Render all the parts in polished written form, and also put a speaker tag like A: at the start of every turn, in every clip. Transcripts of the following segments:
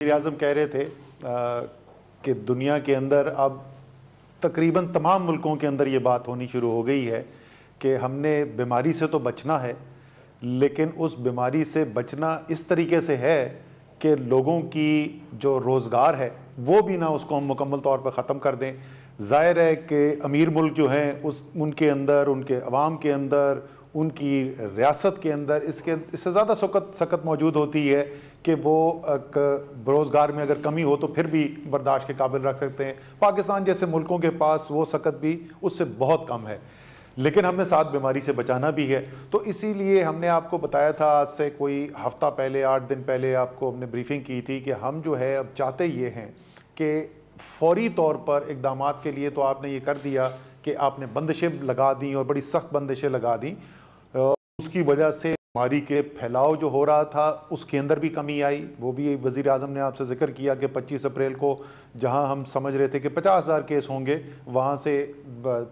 A: وزیراعظم کہہ رہے تھے کہ دنیا کے اندر اب تقریباً تمام ملکوں کے اندر یہ بات ہونی شروع ہو گئی ہے کہ ہم نے بیماری سے تو بچنا ہے، لیکن اس بیماری سے بچنا اس طریقے سے ہے کہ لوگوں کی جو روزگار ہے وہ بھی نہ اس کو ہم مکمل طور پر ختم کر دیں۔ ظاہر ہے کہ امیر ملک جو ہیں ان کے اندر، ان کے عوام کے اندر، ان کی ریاست کے اندر اس سے زیادہ سکت موجود ہوتی ہے کہ وہ روزگار میں اگر کمی ہو تو پھر بھی برداشت کے قابل رکھ سکتے ہیں۔ پاکستان جیسے ملکوں کے پاس وہ سکت بھی اس سے بہت کم ہے، لیکن ہمیں ساتھ بیماری سے بچانا بھی ہے۔ تو اسی لیے ہم نے آپ کو بتایا تھا آج سے کوئی ہفتہ پہلے، 8 دن پہلے آپ کو ہم نے بریفنگ کی تھی کہ ہم جو ہے اب چاہتے یہ ہیں کہ فوری طور پر اقدامات کے لیے تو آپ نے یہ کر دیا کہ آپ نے بندشیں لگا دیں اور بڑی سخت بندشیں لگا دیں۔ اس کی وجہ سے بیماری کے پھیلاؤ جو ہو رہا تھا اس کے اندر بھی کمی آئی۔ وہ بھی وزیر اعظم نے آپ سے ذکر کیا کہ 25 اپریل کو جہاں ہم سمجھ رہے تھے کہ 50,000 کیس ہوں گے، وہاں سے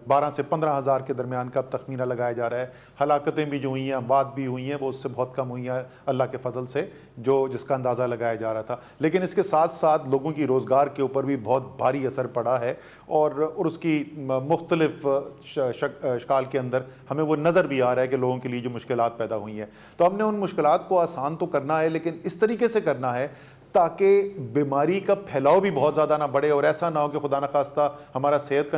A: 12 سے 15,000 کے درمیان کا اب تخمینہ لگایا جا رہا ہے۔ ہلاکتیں بھی جو ہوئی ہیں، اموات بھی ہوئی ہیں، وہ اس سے بہت کم ہوئی ہیں اللہ کے فضل سے، جس کا اندازہ لگایا جا رہا تھا۔ لیکن اس کے ساتھ ساتھ لوگوں کی روزگار کے اوپر بھی بہت بھاری اثر پڑا ہے، اور اس کی مختلف اشکال کے اندر ہمیں وہ نظر بھی آ رہا ہے کہ لوگوں کے لیے جو مشکلات پیدا ہوئی ہیں۔ تو ہم نے ان مشکلات کو آسان تو کرنا ہے، لیکن اس طریقے سے کرنا ہے تاکہ بیماری کا پھیلاؤ بھی بہت زیادہ نہ بڑھے، اور ایسا نہ ہو کہ خدا نخواستہ ہمارا صحت کا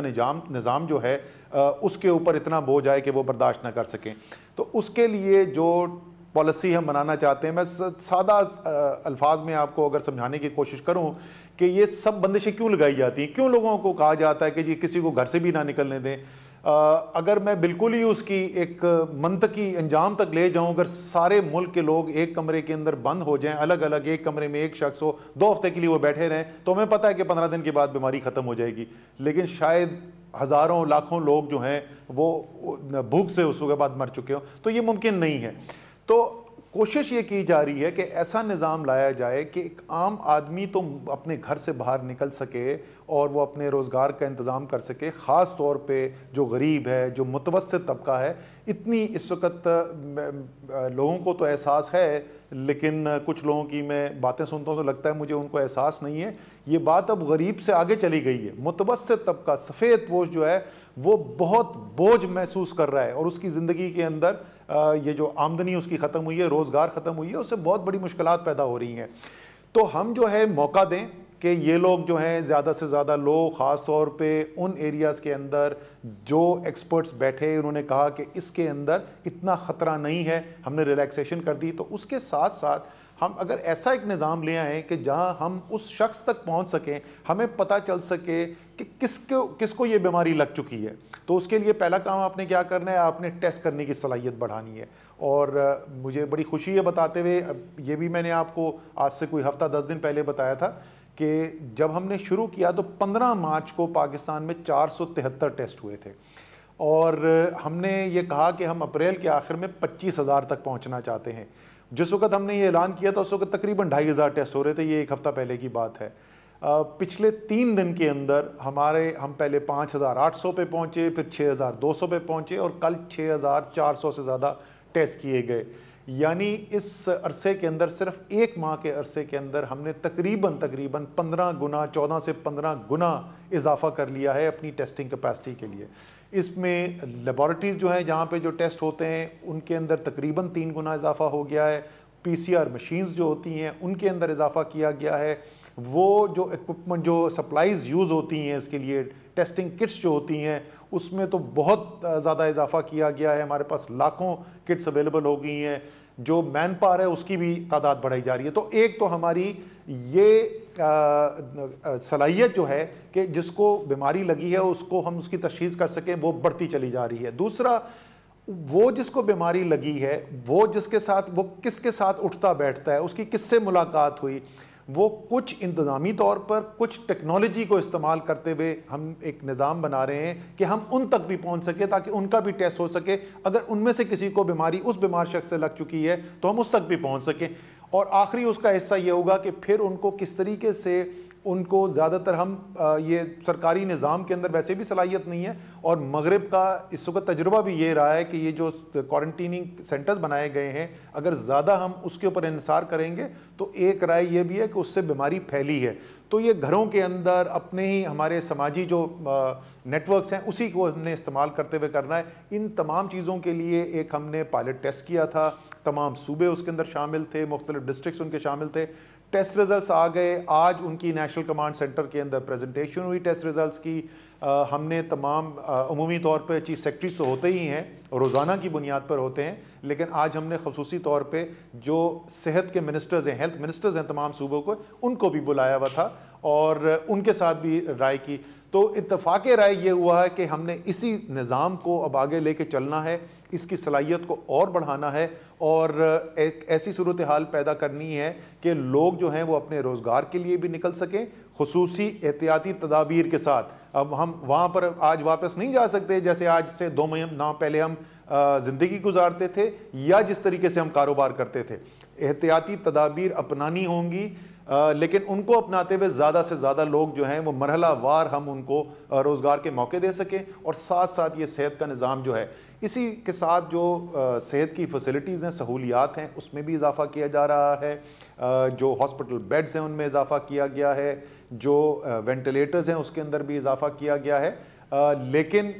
A: نظام جو ہے اس کے اوپر اتنا بوجھ آئے کہ وہ برداشت نہ کر سکیں۔ تو اس کے لیے جو پالیسی ہم بنانا چاہتے ہیں، میں سادہ الفاظ میں آپ کو اگر سمجھانے کی کوشش کروں کہ یہ سب بندشیں کیوں لگائی جاتی ہیں، کیوں لوگوں کو کہا جاتا ہے کہ جی کسی کو گھر سے بھی نہ نکلنے دیں۔ اگر میں بالکل ہی اس کی ایک منطقی انجام تک لے جاؤں، اگر سارے ملک کے لوگ ایک کمرے کے اندر بند ہو جائیں، الگ الگ ایک کمرے میں ایک شخص ہو، 2 ہفتے کے لیے وہ بیٹھے رہیں، تو ہمیں پتہ ہے کہ 15 دن کے بعد بیماری ختم ہو جائے گی۔ لیکن شاید ہزاروں لاکھوں لوگ جو ہیں وہ بھوک سے اس کے بعد مر چکے ہوں، تو یہ ممکن نہیں ہے۔ تو کوشش یہ کی جا رہی ہے کہ ایسا نظام لایا جائے کہ ایک عام آدمی تو اپنے گھر سے باہر نکل سکے اور وہ اپنے روزگار کا انتظام کر سکے، خاص طور پہ جو غریب ہے، جو متوسط طبقہ ہے۔ اتنی اس وقت لوگوں کو تو احساس ہے، لیکن کچھ لوگوں کی میں باتیں سنتا ہوں تو لگتا ہے مجھے ان کو احساس نہیں ہے۔ یہ بات اب غریب سے آگے چلی گئی ہے۔ متوسط طبقہ، سفید پوش جو ہے، وہ بہت بوجھ محسوس کر رہا ہے، اور اس کی زندگی کے اندر یہ جو آمدنی اس کی ختم ہوئی ہے، روزگار ختم ہوئی ہے، اس سے بہت بڑی مشکلات پیدا ہو رہی ہیں۔ تو ہم جو ہے موقع دیں کہ یہ لوگ جو ہیں زیادہ سے زیادہ لوگ، خاص طور پہ ان ایریاز کے اندر جو ایکسپرٹس بیٹھے، انہوں نے کہا کہ اس کے اندر اتنا خطرہ نہیں ہے، ہم نے ریلیکسیشن کر دی۔ تو اس کے ساتھ ساتھ ہم اگر ایسا ایک نظام لے آئیں کہ جہاں ہم اس شخص تک پہنچ سکیں، ہمیں پتہ چل سکے کہ کس کو یہ بیماری لگ چکی ہے، تو اس کے لیے پہلا کام آپ نے کیا کرنا ہے، آپ نے ٹیسٹ کرنے کی صلاحیت بڑھانی ہے۔ اور مجھے بڑی خوشی ہے بتاتے ہوئے، یہ بھی میں نے آپ کو آج سے کوئی ہفتہ 10 دن پہلے بتایا تھا کہ جب ہم نے شروع کیا تو 15 مارچ کو پاکستان میں 473 ٹیسٹ ہوئے تھے، اور ہم نے یہ کہا کہ ہم اپریل کے آخر میں 25,000 تک پہنچنا چاہتے ہیں۔ جس وقت ہم نے یہ اعلان کیا تھا اس وقت تقریباً 2,500 ٹیسٹ ہو رہے تھے، یہ ایک ہفتہ پہلے کی بات ہے۔ پچھلے 3 دن کے اندر ہم پہلے 5,800 پہ پہنچے، پھر 6,200 پہ پہنچے، اور کل 6,400 سے زیادہ ٹیسٹ کیے گئے۔ یعنی اس عرصے کے اندر، صرف 1 ماہ کے عرصے کے اندر ہم نے تقریباً 15 گنا، 14 سے 15 گنا اضافہ کر لیا ہے اپنی ٹیسٹنگ کیپیسٹی کے لیے۔ اس میں لیبارٹریز جو ہیں جہاں پہ جو ٹیسٹ ہوتے ہیں ان کے اندر تقریباً 3 گنا اضافہ ہو گیا ہے۔ PCR مشینز جو ہوتی ہیں ان کے اندر اضافہ کیا گیا ہے۔ وہ جو ایکوپمنٹ، جو سپلائز یوز ہوتی ہیں اس کے لیے، ٹیسٹنگ کٹس جو ہوتی ہیں، اس میں تو بہت زیادہ اضافہ کیا گیا ہے۔ ہمارے پاس لاکھوں کٹس اویلیبل ہو گئی ہیں۔ جو مین پاور ہے اس کی بھی تعداد بڑھائی جا رہی ہے۔ تو ایک تو ہماری یہ صلاحیت جو ہے کہ جس کو بیماری لگی ہے اس کو ہم اس کی تشخیص کر سکیں، وہ بڑھتی چلی جا رہی ہے۔ دوسرا، وہ جس کو بیماری لگی ہے، وہ کس کے ساتھ اٹھتا بیٹھتا ہے، اس کی کس سے ملاقات ہوئی، وہ کچھ انتظامی طور پر، کچھ ٹیکنالوجی کو استعمال کرتے ہوئے ہم ایک نظام بنا رہے ہیں کہ ہم ان تک بھی پہنچ سکے تاکہ ان کا بھی ٹیسٹ ہو سکے۔ اگر ان میں سے کسی کو بیماری اس بیمار شخص سے لگ چکی ہے تو ہم اس تک بھی پہنچ سکیں۔ اور آخری اس کا حصہ یہ ہوگا کہ پھر ان کو کس طریقے سے ان کو زیادہ تر ہم یہ سرکاری نظام کے اندر ویسے بھی صلاحیت نہیں ہے، اور مغرب کا اس وقت تجربہ بھی یہ رہا ہے کہ یہ جو کوارنٹیننگ سینٹرز بنائے گئے ہیں، اگر زیادہ ہم اس کے اوپر انحصار کریں گے تو ایک رائے یہ بھی ہے کہ اس سے بیماری پھیلی ہے۔ تو یہ گھروں کے اندر اپنے ہی ہمارے سماجی جو نیٹ ورکس ہیں اسی کو ہم نے استعمال کرتے ہوئے کرنا ہے۔ ان تمام چیزوں کے لیے ایک ہم نے پائلٹ ٹیسٹ کیا تھا، تمام صوبے اس کے اندر شامل تھے، مختلف ڈسٹرکٹس ان کے شامل تھے، ٹیسٹ ریزلٹس آ گئے۔ آج ان کی نیشنل کمانڈ سینٹر کے اندر پریزنٹیشن ہوئی ٹیسٹ ریزلٹس کی۔ ہم نے تمام عمومی طور پہ چیف سیکرٹریز تو ہوتے ہی ہیں، روزانہ کی بنیاد پر ہوتے ہیں، لیکن آج ہم نے خصوصی طور پہ جو صحت کے منسٹرز ہیں، ہیلتھ منسٹرز ہیں تمام صوبوں کو، ان کو بھی بلایا ہوا تھا اور ان کے ساتھ بھی رائے کی۔ تو اتفاق رائے یہ ہوا ہے کہ ہم نے اسی نظام کو اب آگے لے کے چلنا ہے، اس کی صلاحیت کو اور بڑھانا ہے، اور ایک ایسی صورتحال پیدا کرنی ہے کہ لوگ جو ہیں وہ اپنے روزگار کے لیے بھی نکل سکیں، خصوصی احتیاطی تدابیر کے ساتھ۔ اب ہم وہاں پر آج واپس نہیں جا سکتے جیسے آج سے 2 ماہ پہلے ہم زندگی گزارتے تھے یا جس طریقے سے ہم کاروبار کرتے تھے۔ احتیاطی تدابیر اپنانی ہوں گی، لیکن ان کو اپناتے ہوئے زیادہ سے زیادہ لوگ جو ہیں وہ مرحلہ وار ہم ان کو روزگار کے موقع دے سکیں، اور ساتھ ساتھ یہ صحت کا نظام جو ہے، اسی کے ساتھ جو صحت کی فیسلٹیز ہیں، سہولیات ہیں، اس میں بھی اضافہ کیا جا رہا ہے۔ جو ہاسپٹل بیڈز ہیں ان میں اضافہ کیا گیا ہے، جو وینٹیلیٹرز ہیں اس کے اندر بھی اضافہ کیا گیا ہے، لیکن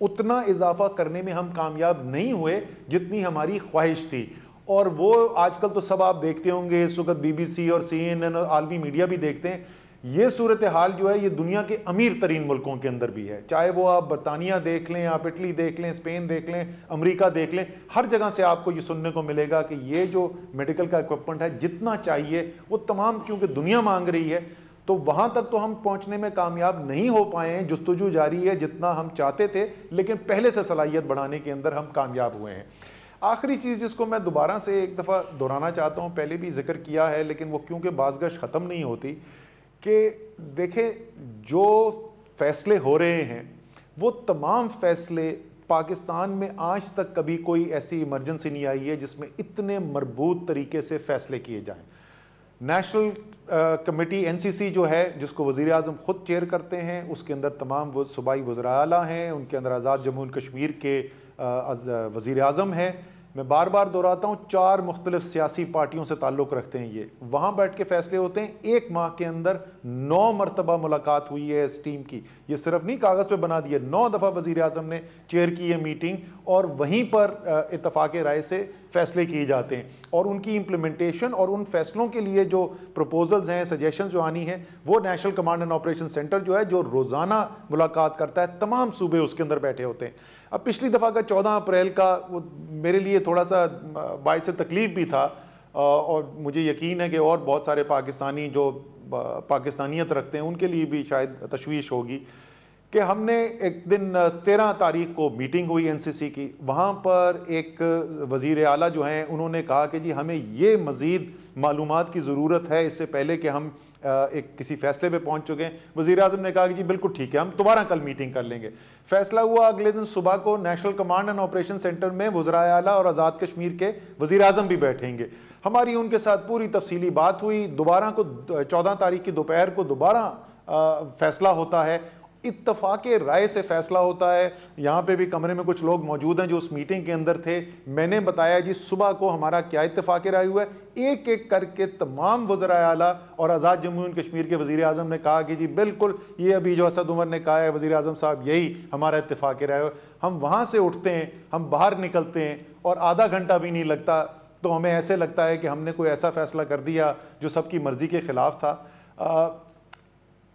A: اتنا اضافہ کرنے میں ہم کامیاب نہیں ہوئے جتنی ہماری خواہش تھی۔ اور وہ آج کل تو سب آپ دیکھتے ہوں گے، اس وقت BBC اور CNN اور عالمی میڈیا بھی دیکھتے ہیں، یہ صورتحال جو ہے یہ دنیا کے امیر ترین ملکوں کے اندر بھی ہے، چاہے وہ آپ برطانیہ دیکھ لیں، آپ اٹلی دیکھ لیں، اسپین دیکھ لیں، امریکہ دیکھ لیں، ہر جگہ سے آپ کو یہ سننے کو ملے گا کہ یہ جو میڈیکل کا اکوپمنٹ ہے جتنا چاہیے وہ تمام، کیونکہ دنیا مانگ رہی ہے، تو وہاں تک تو ہم پہنچنے میں کامیاب نہیں ہو پائے ہیں۔ جستجو جاری ہے جتنا ہم چاہتے تھے، لیکن پہلے سے صلاحیت بڑھانے کے اندر ہم کامیاب ہوئے ہیں۔ آخری چیز جس کو میں دوبارہ سے ایک دفعہ دہرانا چاہتا ہوں، پہلے بھی ذکر کیا ہے لیکن وہ کیونکہ بازگشت ختم نہیں ہوتی، کہ دیکھیں جو فیصلے ہو رہے ہیں وہ تمام فیصلے پاکستان میں آج تک کبھی کوئی ایسی ایمرجنسی نہیں آئی ہے جس میں اتنے مربوط طریقے سے فیصلے کیے جائیں۔ نیشنل کمیٹی NCC جو ہے، جس کو وزیر اعظم خود چیئر کرتے ہیں، اس کے اندر تمام وہ صوبائی وزراء اعلیٰ ہیں، ان کے اندر آزاد جموں کشمیر کے وزیر اعظم ہیں۔ میں بار بار دہراتا ہوں، 4 مختلف سیاسی پارٹیوں سے تعلق رکھتے ہیں، یہ وہاں بیٹھ کے فیصلے ہوتے ہیں۔ 1 ماہ کے اندر 9 مرتبہ ملاقات ہوئی ہے اس ٹیم کی، یہ صرف نہیں کاغذ پہ بنا دیا، 9 دفعہ وزیر اعظم نے چیئر کی ہے میٹنگ، اور وہیں پر اتفاق رائے سے فیصلے کیے جاتے ہیں، اور ان کی امپلیمنٹیشن اور ان فیصلوں کے لیے جو پروپوزلز ہیں، سجیشنز جو آنی ہیں، وہ national command and operation centre جو ہے، جو روزانہ ملاقات کرتا ہے، تمام صوبے اس کے اندر بیٹھے ہوتے ہیں۔ اب پچھلی دفعہ کا 14 اپریل کا وہ میرے لیے تھوڑا سا باعث تکلیف بھی تھا، اور مجھے یقین ہے کہ اور بہت سارے پاکستانی جو پاکستانیت رکھتے ہیں ان کے لیے بھی شاید تشویش ہوگی، کہ ہم نے ایک دن 13 تاریخ کو میٹنگ ہوئی NCC کی، وہاں پر ایک وزیر اعلیٰ جو ہیں انہوں نے کہا کہ جی ہمیں یہ مزید معلومات کی ضرورت ہے اس سے پہلے کہ ہم ایک کسی فیصلے پہ پہنچ چکے ہیں۔ وزیر اعظم نے کہا کہ جی بالکل ٹھیک ہے، ہم دوبارہ کل میٹنگ کر لیں گے۔ فیصلہ ہوا اگلے دن صبح کو national command and operation centre میں وزراء اعلیٰ اور آزاد کشمیر کے وزیر اعظم بھی بیٹھیں گے۔ ہماری ان کے ساتھ پوری تفصیلی بات ہوئی، دوبارہ کو 14 تاریخ کی دوپہر کو دوبارہ فیصلہ ہوتا ہے، اتفاق رائے سے فیصلہ ہوتا ہے۔ یہاں پہ بھی کمرے میں کچھ لوگ موجود ہیں جو اس میٹنگ کے اندر تھے، میں نے بتایا جی صبح کو ہمارا کیا اتفاق رائے ہوا ہے، ایک ایک کر کے تمام وزراء اعلیٰ اور آزاد جموں اینڈ کشمیر کے وزیر اعظم نے کہا کہ جی بالکل یہ ابھی جو اسد عمر نے کہا ہے وزیر اعظم صاحب، یہی ہمارا اتفاق رائے ہوا۔ ہم وہاں سے اٹھتے ہیں، ہم باہر نکلتے ہیں، اور آدھا گھنٹہ بھی نہیں لگتا تو ہمیں ایسے لگتا ہے کہ ہم نے کوئی ایسا فیصلہ کر دیا جو سب کی مرضی کے خلاف تھا۔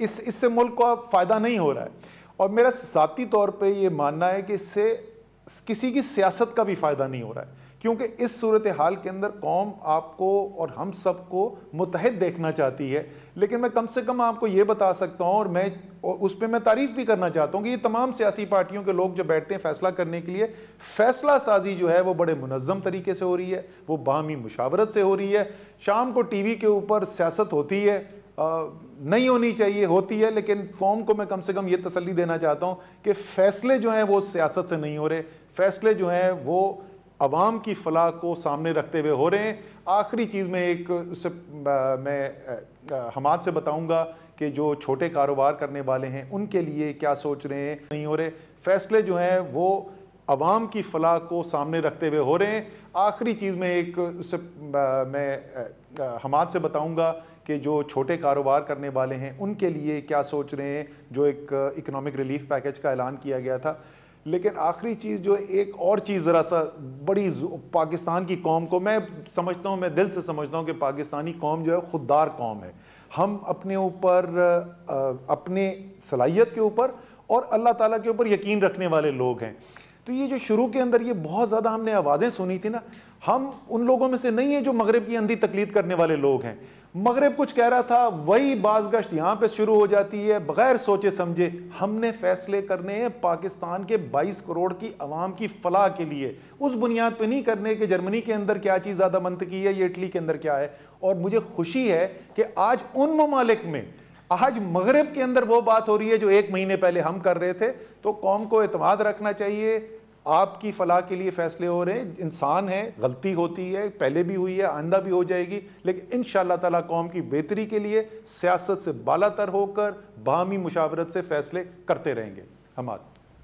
A: اس سے ملک کو اب فائدہ نہیں ہو رہا ہے، اور میرا ذاتی طور پہ یہ ماننا ہے کہ اس سے کسی کی سیاست کا بھی فائدہ نہیں ہو رہا ہے، کیونکہ اس صورتحال کے اندر قوم آپ کو اور ہم سب کو متحد دیکھنا چاہتی ہے۔ لیکن میں کم سے کم آپ کو یہ بتا سکتا ہوں، اور میں اس پہ میں تعریف بھی کرنا چاہتا ہوں، کہ یہ تمام سیاسی پارٹیوں کے لوگ جو بیٹھتے ہیں فیصلہ کرنے کے لیے، فیصلہ سازی جو ہے وہ بڑے منظم طریقے سے ہو رہی ہے، وہ باہمی مشاورت سے ہو رہی ہے۔ شام کو ٹی وی کے اوپر سیاست ہوتی ہے، نہیں ہونی چاہیے، ہوتی ہے، لیکن قوم کو میں کم سے کم یہ تسلی دینا چاہتا ہوں کہ فیصلے جو ہیں وہ سیاست سے نہیں ہو رہے، فیصلے جو ہیں وہ عوام کی فلاح کو سامنے رکھتے ہوئے ہو رہے ہیں۔ آخری چیز میں ایک میں حماد سے بتاؤں گا کہ جو چھوٹے کاروبار کرنے والے ہیں ان کے لیے کیا سوچ رہے ہیں نہیں ہو رہے. فیصلے جو ہیں وہ عوام کی فلاح کو سامنے رکھتے ہوئے ہو رہے ہیں. آخری چیز میں ایک میں حماد سے بتاؤں گا کہ جو چھوٹے کاروبار کرنے والے ہیں ان کے لیے کیا سوچ رہے ہیں, جو ایک اکنامک ریلیف پیکج کا اعلان کیا گیا تھا. لیکن آخری چیز جو ایک اور چیز ذرا سا بڑی پاکستان کی قوم کو میں سمجھتا ہوں, میں دل سے سمجھتا ہوں کہ پاکستانی قوم جو ہے خوددار قوم ہے. ہم اپنے اوپر, اپنے صلاحیت کے اوپر اور اللہ تعالیٰ کے اوپر یقین رکھنے والے لوگ ہیں. تو یہ جو شروع کے اندر یہ بہت زیادہ ہم نے آوازیں سنی تھی نا, ہم ان لوگوں میں سے نہیں ہیں جو مغرب کی اندھی تقلید کرنے والے لوگ ہیں. مغرب کچھ کہہ رہا تھا, وہی باز گشت یہاں پہ شروع ہو جاتی ہے بغیر سوچے سمجھے. ہم نے فیصلے کرنے ہیں پاکستان کے 22 کروڑ کی عوام کی فلاح کے لیے, اس بنیاد پہ نہیں کرنے کہ جرمنی کے اندر کیا چیز زیادہ منطقی ہے یا اٹلی کے اندر کیا ہے. اور مجھے خوشی ہے کہ آج ان ممالک میں, آج مغرب کے اندر وہ بات ہو رہی ہے جو 1 مہینے پہلے ہم کر رہے تھے. تو قوم کو اعتماد رکھنا چاہیے, آپ کی فلاح کے لیے فیصلے ہو رہے ہیں. انسان ہے, غلطی ہوتی ہے, پہلے بھی ہوئی ہے, آئندہ بھی ہو جائے گی, لیکن انشاءاللہ تعالیٰ قوم کی بہتری کے لیے سیاست سے بالا تر ہو کر باہمی مشاورت سے فیصلے کرتے رہیں گے. حماد.